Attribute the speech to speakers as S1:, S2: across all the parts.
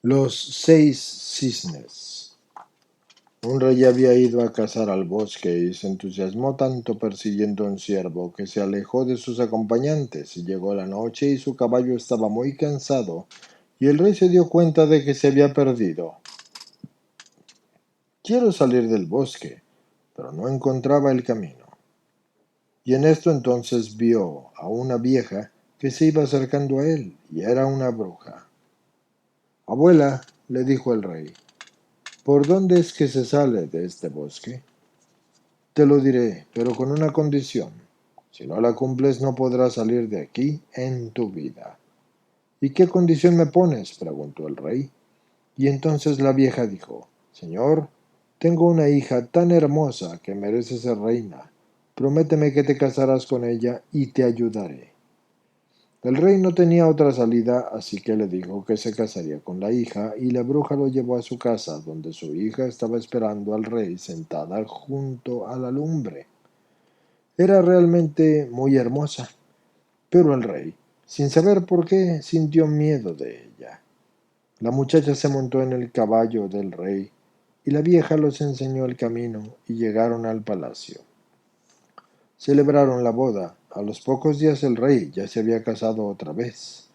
S1: Los 6 cisnes. Un rey había ido a cazar al bosque y se entusiasmó tanto persiguiendo un ciervo que se alejó de sus acompañantes y llegó la noche y su caballo estaba muy cansado y el rey se dio cuenta de que se había perdido. Quiero salir del bosque, pero no encontraba el camino. Y en esto entonces vio a una vieja que se iba acercando a él y era una bruja. Abuela, le dijo el rey, ¿por dónde es que se sale de este bosque? Te lo diré, pero con una condición. Si no la cumples no podrás salir de aquí en tu vida. ¿Y qué condición me pones? Preguntó el rey. Y entonces la vieja dijo, Señor, tengo una hija tan hermosa que merece ser reina. Prométeme que te casarás con ella y te ayudaré. El rey no tenía otra salida, así que le dijo que se casaría con la hija, y la bruja lo llevó a su casa, donde su hija estaba esperando al rey sentada junto a la lumbre. Era realmente muy hermosa, pero el rey, sin saber por qué, sintió miedo de ella. La muchacha se montó en el caballo del rey, y la vieja los enseñó el camino, y llegaron al palacio. Celebraron la boda. A los pocos días el rey ya se había casado otra vez,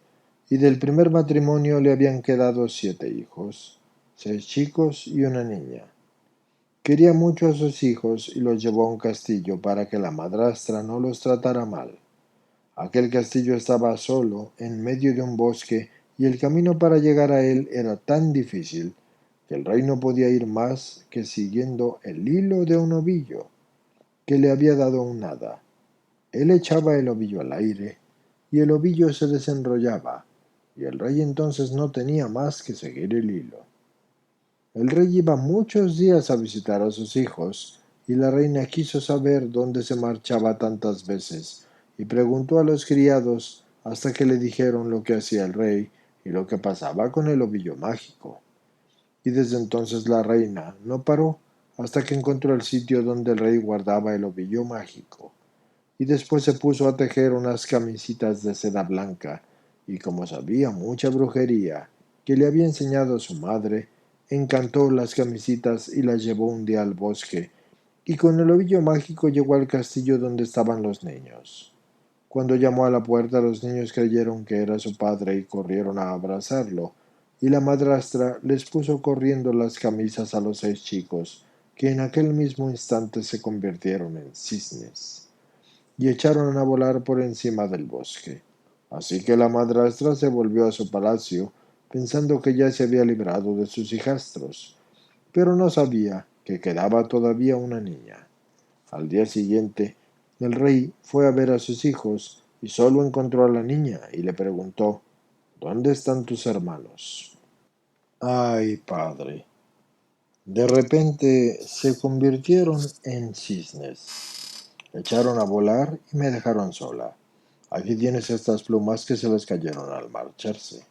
S1: y del primer matrimonio le habían quedado 7 hijos, 6 chicos y una niña. Quería mucho a sus hijos y los llevó a un castillo para que la madrastra no los tratara mal. Aquel castillo estaba solo, en medio de un bosque, y el camino para llegar a él era tan difícil que el rey no podía ir más que siguiendo el hilo de un ovillo que le había dado un hada. Él echaba el ovillo al aire, y el ovillo se desenrollaba, y el rey entonces no tenía más que seguir el hilo. El rey iba muchos días a visitar a sus hijos, y la reina quiso saber dónde se marchaba tantas veces, y preguntó a los criados hasta que le dijeron lo que hacía el rey y lo que pasaba con el ovillo mágico. Y desde entonces la reina no paró hasta que encontró el sitio donde el rey guardaba el ovillo mágico. Y después se puso a tejer unas camisitas de seda blanca, y como sabía mucha brujería que le había enseñado su madre, encantó las camisitas y las llevó un día al bosque, y con el ovillo mágico llegó al castillo donde estaban los niños. Cuando llamó a la puerta, los niños creyeron que era su padre y corrieron a abrazarlo, y la madrastra les puso corriendo las camisas a los 6 chicos, que en aquel mismo instante se convirtieron en cisnes y echaron a volar por encima del bosque. Así que la madrastra se volvió a su palacio, pensando que ya se había librado de sus hijastros, pero no sabía que quedaba todavía una niña. Al día siguiente, el rey fue a ver a sus hijos y solo encontró a la niña y le preguntó, ¿dónde están tus hermanos? Ay, padre. De repente se convirtieron en cisnes. Echaron a volar y me dejaron sola. Aquí tienes estas plumas que se les cayeron al marcharse.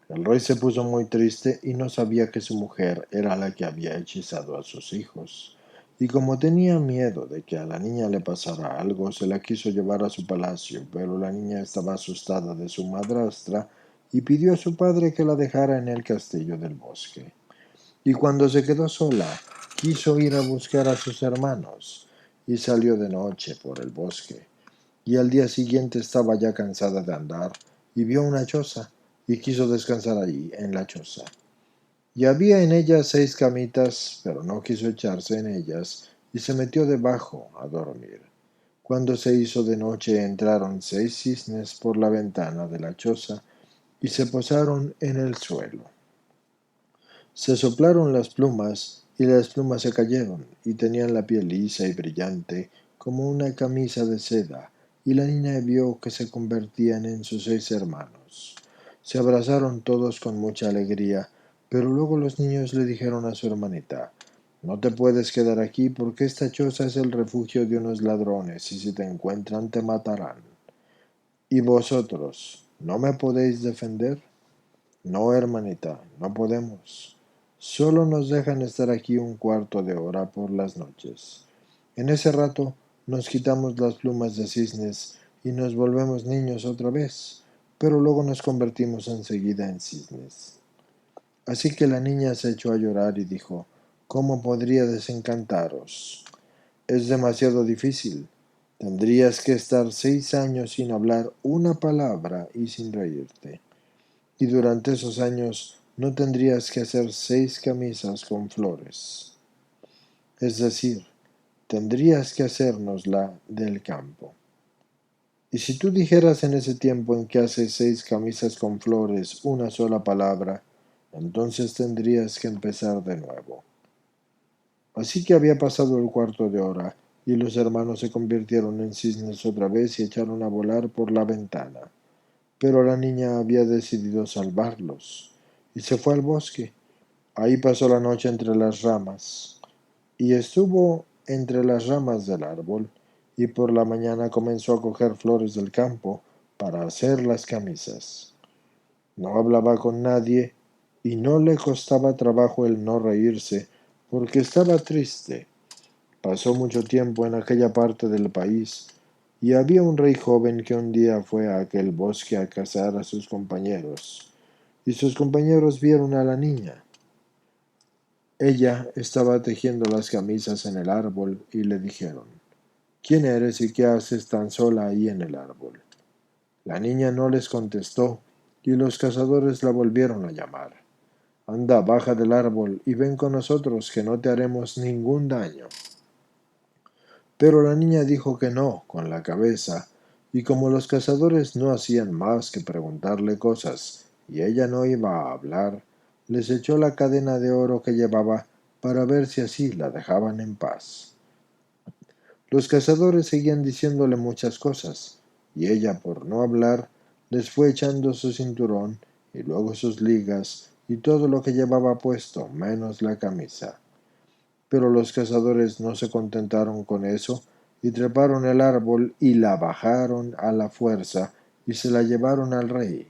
S1: El rey se puso muy triste y no sabía que su mujer era la que había hechizado a sus hijos. Y como tenía miedo de que a la niña le pasara algo, se la quiso llevar a su palacio, pero la niña estaba asustada de su madrastra y pidió a su padre que la dejara en el castillo del bosque. Y cuando se quedó sola, quiso ir a buscar a sus hermanos, y salió de noche por el bosque. Y al día siguiente estaba ya cansada de andar, y vio una choza, y quiso descansar allí, en la choza. Y había en ella 6 camitas, pero no quiso echarse en ellas, y se metió debajo a dormir. Cuando se hizo de noche entraron 6 cisnes por la ventana de la choza, y se posaron en el suelo. Se soplaron las plumas, y las plumas se cayeron, y tenían la piel lisa y brillante, como una camisa de seda, y la niña vio que se convertían en sus 6 hermanos. Se abrazaron todos con mucha alegría, pero luego los niños le dijeron a su hermanita, no te puedes quedar aquí porque esta choza es el refugio de unos ladrones, y si te encuentran te matarán. ¿Y vosotros no me podéis defender? No, hermanita, no podemos. Solo nos dejan estar aquí un cuarto de hora por las noches. En ese rato nos quitamos las plumas de cisnes y nos volvemos niños otra vez, pero luego nos convertimos enseguida en cisnes. Así que la niña se echó a llorar y dijo: ¿Cómo podría desencantaros? Es demasiado difícil. Tendrías que estar 6 años sin hablar una palabra y sin reírte. Y durante esos años no tendrías que hacer 6 camisas con flores. Es decir, tendrías que hacérnosla del campo. Y si tú dijeras en ese tiempo en que haces 6 camisas con flores una sola palabra, entonces tendrías que empezar de nuevo. Así que había pasado el cuarto de hora, y los hermanos se convirtieron en cisnes otra vez y echaron a volar por la ventana. Pero la niña había decidido salvarlos, y se fue al bosque. Ahí pasó la noche entre las ramas, y estuvo entre las ramas del árbol, y por la mañana comenzó a coger flores del campo para hacer las camisas. No hablaba con nadie, y no le costaba trabajo el no reírse, porque estaba triste. Pasó mucho tiempo en aquella parte del país, y había un rey joven que un día fue a aquel bosque a cazar a sus compañeros, y sus compañeros vieron a la niña. Ella estaba tejiendo las camisas en el árbol y le dijeron: ¿Quién eres y qué haces tan sola ahí en el árbol? La niña no les contestó, y los cazadores la volvieron a llamar. Anda, baja del árbol y ven con nosotros, que no te haremos ningún daño. Pero la niña dijo que no con la cabeza, y como los cazadores no hacían más que preguntarle cosas y ella no iba a hablar, les echó la cadena de oro que llevaba para ver si así la dejaban en paz. Los cazadores seguían diciéndole muchas cosas, y ella, por no hablar, les fue echando su cinturón y luego sus ligas y todo lo que llevaba puesto, menos la camisa. Pero los cazadores no se contentaron con eso, y treparon el árbol y la bajaron a la fuerza y se la llevaron al rey.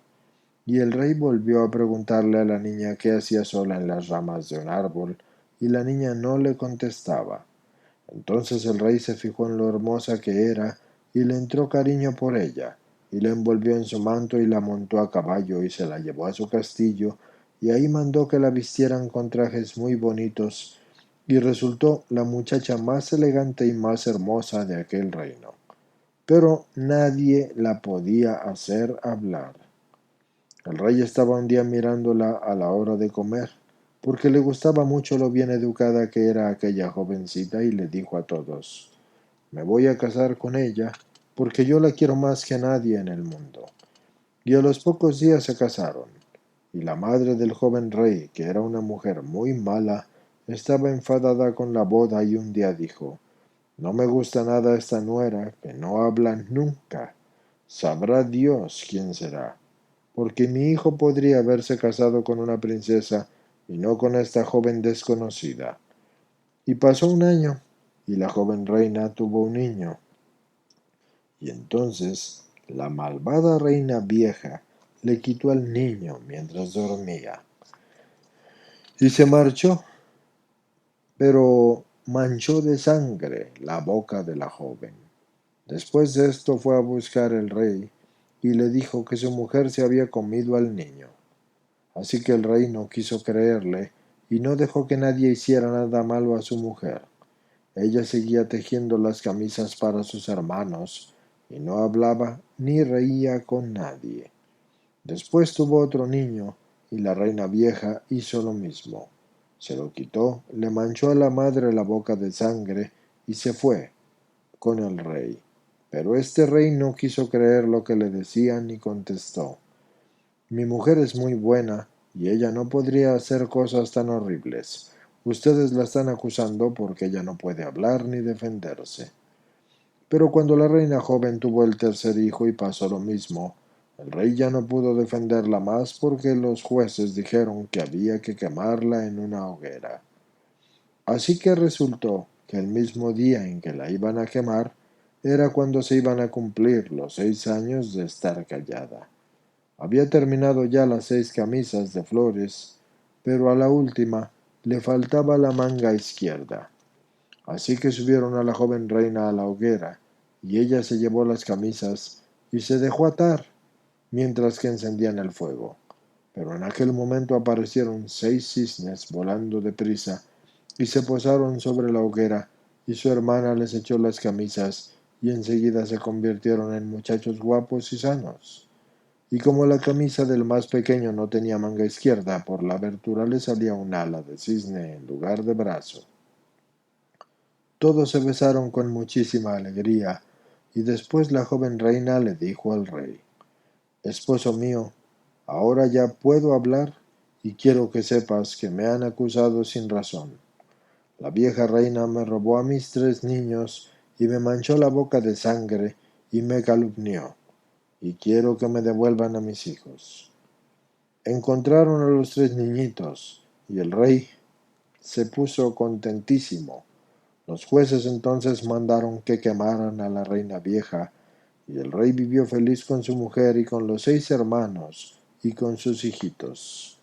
S1: Y el rey volvió a preguntarle a la niña qué hacía sola en las ramas de un árbol, y la niña no le contestaba. Entonces el rey se fijó en lo hermosa que era, y le entró cariño por ella, y la envolvió en su manto y la montó a caballo y se la llevó a su castillo, y ahí mandó que la vistieran con trajes muy bonitos, y resultó la muchacha más elegante y más hermosa de aquel reino. Pero nadie la podía hacer hablar. El rey estaba un día mirándola a la hora de comer, porque le gustaba mucho lo bien educada que era aquella jovencita, y le dijo a todos: Me voy a casar con ella, porque yo la quiero más que a nadie en el mundo. Y a los pocos días se casaron, y la madre del joven rey, que era una mujer muy mala, estaba enfadada con la boda, y un día dijo: No me gusta nada esta nuera, que no habla nunca. Sabrá Dios quién será, porque mi hijo podría haberse casado con una princesa y no con esta joven desconocida. Y pasó un año, y la joven reina tuvo un niño. Y entonces la malvada reina vieja le quitó al niño mientras dormía, y se marchó, pero manchó de sangre la boca de la joven. Después de esto fue a buscar el rey, y le dijo que su mujer se había comido al niño. Así que el rey no quiso creerle, y no dejó que nadie hiciera nada malo a su mujer. Ella seguía tejiendo las camisas para sus hermanos, y no hablaba ni reía con nadie. Después tuvo otro niño, y la reina vieja hizo lo mismo. Se lo quitó, le manchó a la madre la boca de sangre, y se fue con el rey. Pero este rey no quiso creer lo que le decían y contestó: Mi mujer es muy buena, y ella no podría hacer cosas tan horribles. Ustedes la están acusando porque ella no puede hablar ni defenderse. Pero cuando la reina joven tuvo el tercer hijo y pasó lo mismo, el rey ya no pudo defenderla más, porque los jueces dijeron que había que quemarla en una hoguera. Así que resultó que el mismo día en que la iban a quemar era cuando se iban a cumplir los 6 años de estar callada. Había terminado ya las 6 camisas de flores, pero a la última le faltaba la manga izquierda. Así que subieron a la joven reina a la hoguera, y ella se llevó las camisas y se dejó atar mientras que encendían el fuego. Pero en aquel momento aparecieron 6 cisnes volando deprisa y se posaron sobre la hoguera, y su hermana les echó las camisas, y enseguida se convirtieron en muchachos guapos y sanos. Y como la camisa del más pequeño no tenía manga izquierda, por la abertura le salía un ala de cisne en lugar de brazo. Todos se besaron con muchísima alegría, y después la joven reina le dijo al rey: «Esposo mío, ahora ya puedo hablar, y quiero que sepas que me han acusado sin razón. La vieja reina me robó a mis 3 niños y me manchó la boca de sangre y me calumnió, y quiero que me devuelvan a mis hijos». Encontraron a los 3 niñitos, y el rey se puso contentísimo. Los jueces entonces mandaron que quemaran a la reina vieja, y el rey vivió feliz con su mujer y con los 6 hermanos y con sus hijitos.